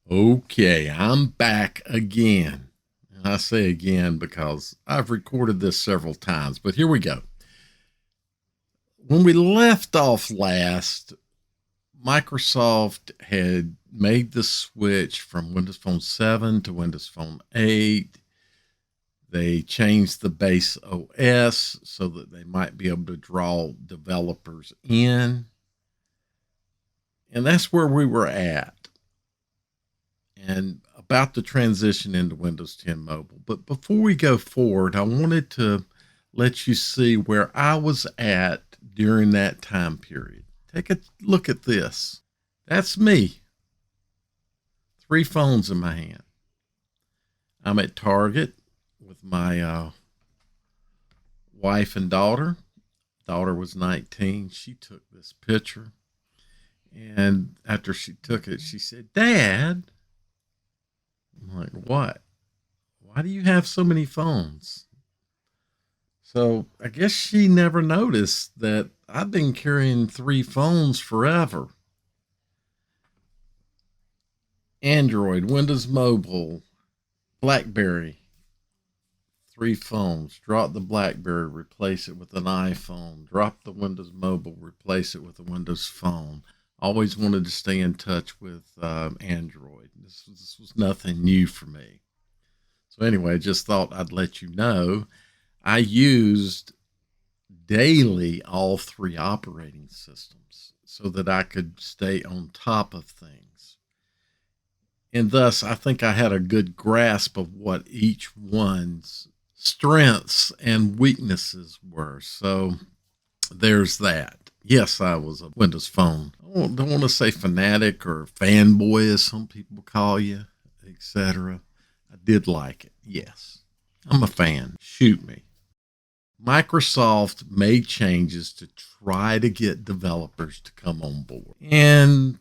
Okay, I'm back again. And I say again because I've recorded this several times, but here we go. When we left off last, Microsoft had made the switch from Windows Phone 7 to Windows Phone 8. They changed the base OS so that they might be able to draw developers in. And that's where we were at. And about the transition into Windows 10 Mobile. But before we go forward, I wanted to let you see where I was at during that time period. Take a look at this. That's me. 3 phones in my hand. I'm at Target with my wife and daughter. Daughter was 19. She took this picture. And after she took it, she said, "Dad," I'm like, "What? Why do you have so many phones?" So I guess she never noticed that I've been carrying 3 phones forever. Android, Windows Mobile, BlackBerry, 3 phones. Drop the BlackBerry, replace it with an iPhone. Drop the Windows Mobile, replace it with a Windows Phone. Always wanted to stay in touch with Android. This was nothing new for me. So anyway, just thought I'd let you know I used daily all 3 operating systems so that I could stay on top of things. And thus, I think I had a good grasp of what each one's strengths and weaknesses were. So there's that. Yes, I was a Windows Phone. I don't want to say fanatic or fanboy, as some people call you, etc. I did like it. Yes, I'm a fan. Shoot me. Microsoft made changes to try to get developers to come on board. And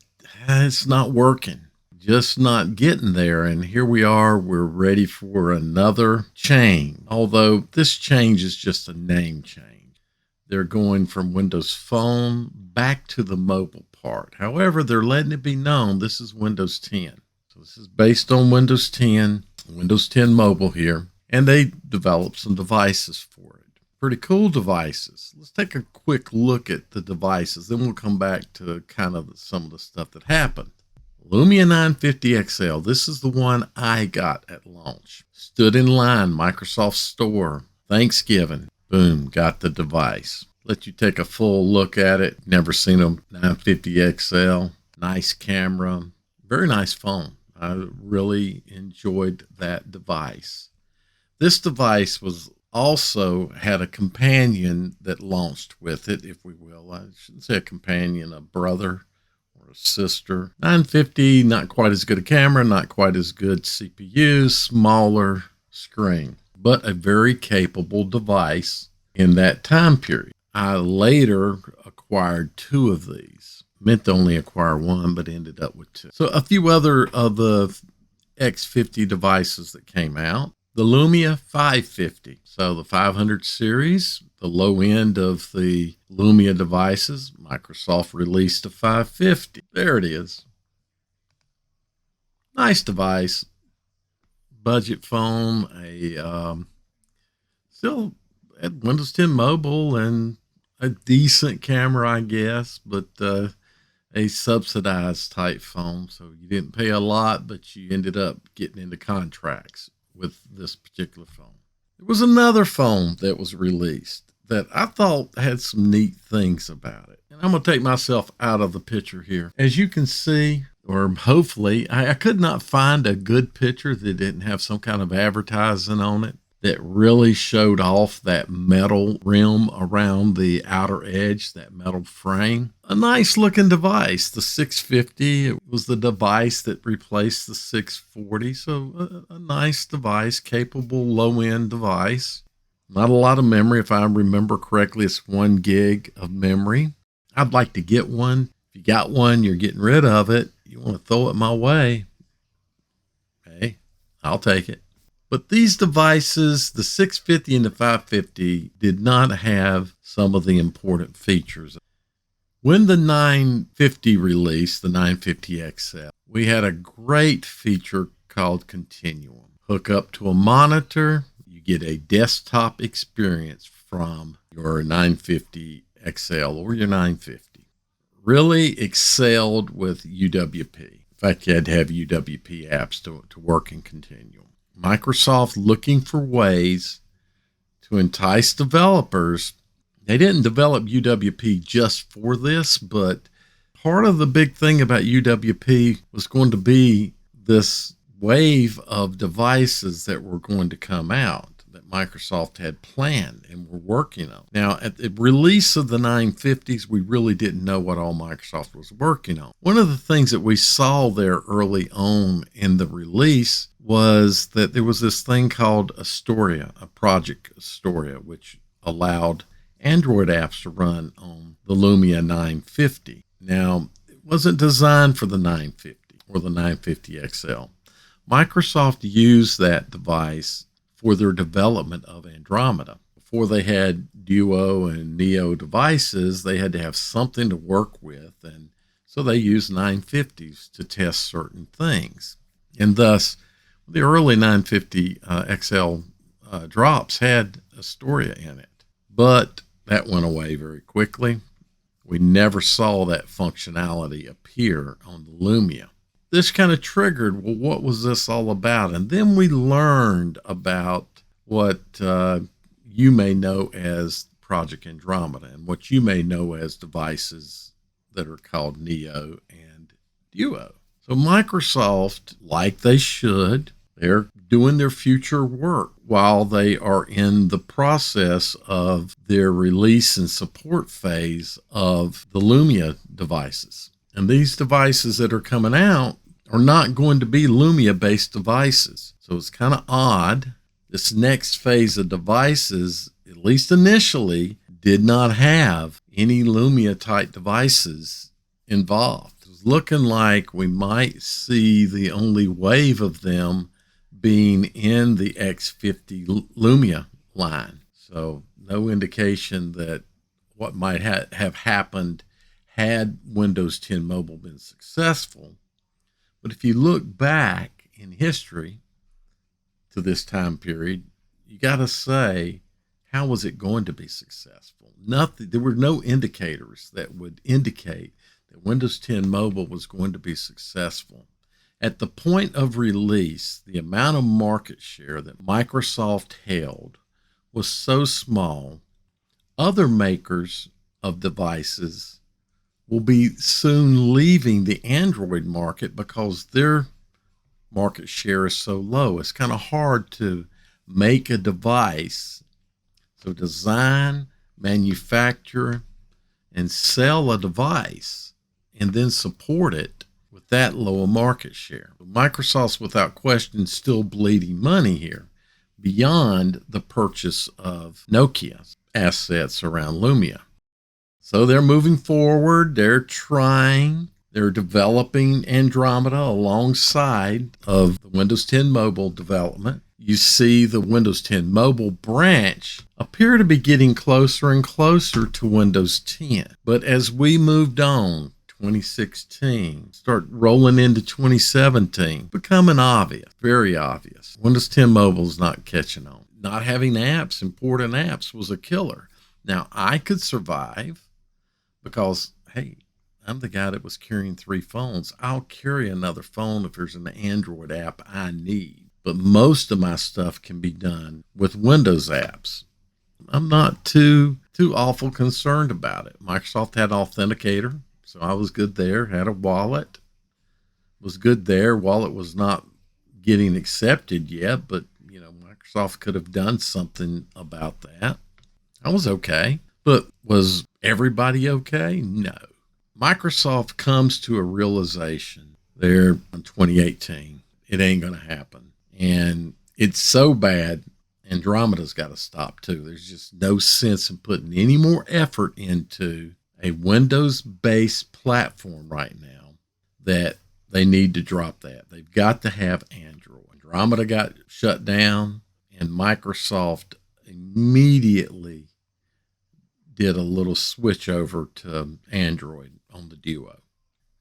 it's not working. Just not getting there. And here we are. We're ready for another change. Although this change is just a name change. They're going from Windows Phone back to the mobile part. However, they're letting it be known this is Windows 10. So this is based on Windows 10, Windows 10 Mobile here. And they developed some devices for it. Pretty cool devices. Let's take a quick look at the devices. Then we'll come back to kind of some of the stuff that happened. Lumia 950 XL. This is the one I got at launch. Stood in line, Microsoft Store, Thanksgiving. Boom, got the device. Let you take a full look at it. Never seen a 950 XL. Nice camera. Very nice phone. I really enjoyed that device. This device was also had a companion that launched with it, if we will. I shouldn't say a companion, a brother or a sister. 950, not quite as good a camera, not quite as good CPU, smaller screen, but a very capable device in that time period. I later acquired 2 of these. Meant to only acquire 1, but ended up with 2. So a few other of the X50 devices that came out. The Lumia 550. So the 500 series, the low end of the Lumia devices, Microsoft released a 550. There it is. Nice device. Budget phone, still at Windows 10 Mobile and a decent camera, I guess, but a subsidized type phone. So you didn't pay a lot, but you ended up getting into contracts with this particular phone. There was another phone that was released that I thought had some neat things about it. And I'm going to take myself out of the picture here. As you can see, or hopefully, I could not find a good picture that didn't have some kind of advertising on it that really showed off that metal rim around the outer edge, that metal frame. A nice looking device. The 650, it was the device that replaced the 640. So a nice device, capable low end device. Not a lot of memory. If I remember correctly, it's 1 gig of memory. I'd like to get one. If you got one, you're getting rid of it. You want to throw it my way. Hey, I'll take it. But these devices, the 650 and the 550, did not have some of the important features. When the 950 released, the 950 XL, we had a great feature called Continuum. Hook up to a monitor, you get a desktop experience from your 950 XL or your 950. Really excelled with UWP. In fact, you had to have UWP apps to work in Continuum. Microsoft, looking for ways to entice developers. They didn't develop UWP just for this, but part of the big thing about UWP was going to be this wave of devices that were going to come out that Microsoft had planned and were working on. Now, at the release of the 950s, we really didn't know what all Microsoft was working on. One of the things that we saw there early on in the release was that there was this thing called Astoria, a project Astoria, which allowed Android apps to run on the Lumia 950. Now, it wasn't designed for the 950 or the 950 XL. Microsoft used that device for their development of Andromeda. Before they had Duo and Neo devices, they had to have something to work with, and so they used 950s to test certain things. And thus, the early 950 XL drops had Astoria in it. But that went away very quickly. We never saw that functionality appear on the Lumia. This kind of triggered, well, what was this all about? And then we learned about what you may know as Project Andromeda and what you may know as devices that are called Neo and Duo. So Microsoft, like they should, they're doing their future work while they are in the process of their release and support phase of the Lumia devices. And these devices that are coming out are not going to be Lumia-based devices. So it's kind of odd. This next phase of devices, at least initially, did not have any Lumia-type devices involved. It was looking like we might see the only wave of them being in the X50 Lumia line. So no indication that what might have happened had Windows 10 Mobile been successful. But if you look back in history to this time period, you got to say, how was it going to be successful? Nothing. There were no indicators that would indicate that Windows 10 Mobile was going to be successful. At the point of release, the amount of market share that Microsoft held was so small, other makers of devices will be soon leaving the Android market because their market share is so low. It's kind of hard to make a device. So design, manufacture, and sell a device and then support it with that low a market share. Microsoft's without question still bleeding money here beyond the purchase of Nokia's assets around Lumia. So they're moving forward, they're developing Andromeda alongside of the Windows 10 Mobile development. You see the Windows 10 Mobile branch appear to be getting closer and closer to Windows 10. But as we moved on, 2016, start rolling into 2017, becoming obvious, very obvious. Windows 10 Mobile is not catching on. Not having apps, important apps, was a killer. Now, I could survive because, hey, I'm the guy that was carrying 3 phones. I'll carry another phone if there's an Android app I need. But most of my stuff can be done with Windows apps. I'm not too awful concerned about it. Microsoft had Authenticator, so I was good there. Had a wallet, was good there. Wallet was not getting accepted yet, but Microsoft could have done something about that. I was okay, but was everybody okay? No. Microsoft comes to a realization there in 2018, it ain't going to happen. And it's so bad, Andromeda's got to stop too. There's just no sense in putting any more effort into a Windows-based platform right now that they need to drop that. They've got to have Android. Andromeda got shut down, and Microsoft immediately did a little switch over to Android on the Duo.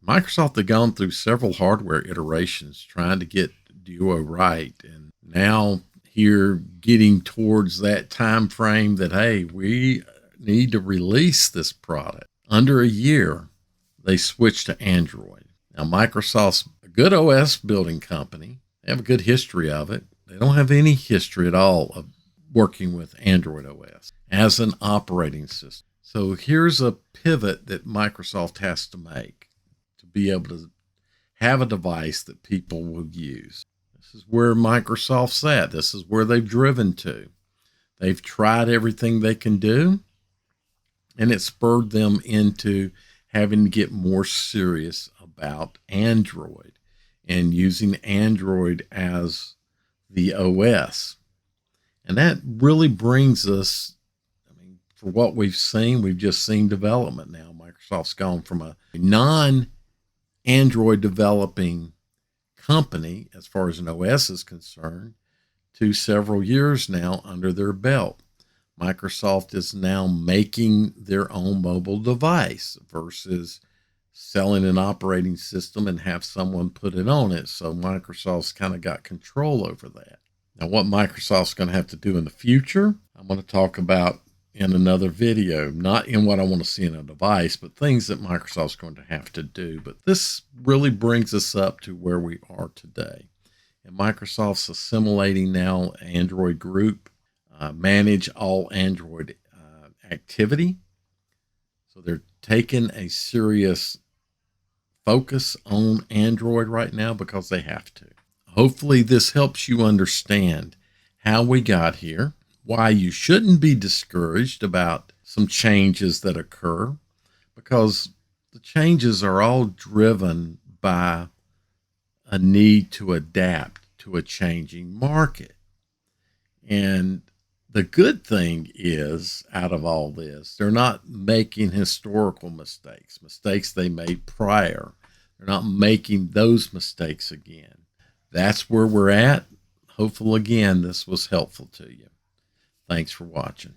Microsoft had gone through several hardware iterations trying to get Duo right, and now here getting towards that time frame that, hey, we need to release this product. Under a year, they switched to Android. Now, Microsoft's a good OS building company. They have a good history of it. They don't have any history at all of working with Android OS as an operating system. So here's a pivot that Microsoft has to make to be able to have a device that people will use. This is where Microsoft's at. This is where they've driven to. They've tried everything they can do, and it spurred them into having to get more serious about Android and using Android as the OS. And that really brings us, I mean, for what we've just seen development now. Microsoft's gone from a non-Android developing company, as far as an OS is concerned, to several years now under their belt. Microsoft is now making their own mobile device versus selling an operating system and have someone put it on it. So Microsoft's kind of got control over that. Now, what Microsoft's going to have to do in the future, I'm going to talk about in another video, not in what I want to see in a device, but things that Microsoft's going to have to do. But this really brings us up to where we are today. And Microsoft's assimilating now Android Group, manage all Android activity. So they're taking a serious focus on Android right now because they have to. Hopefully this helps you understand how we got here, why you shouldn't be discouraged about some changes that occur, because the changes are all driven by a need to adapt to a changing market. And the good thing is, out of all this, they're not making historical mistakes they made prior. They're not making those mistakes again. That's where we're at. Hopefully, again, this was helpful to you. Thanks for watching.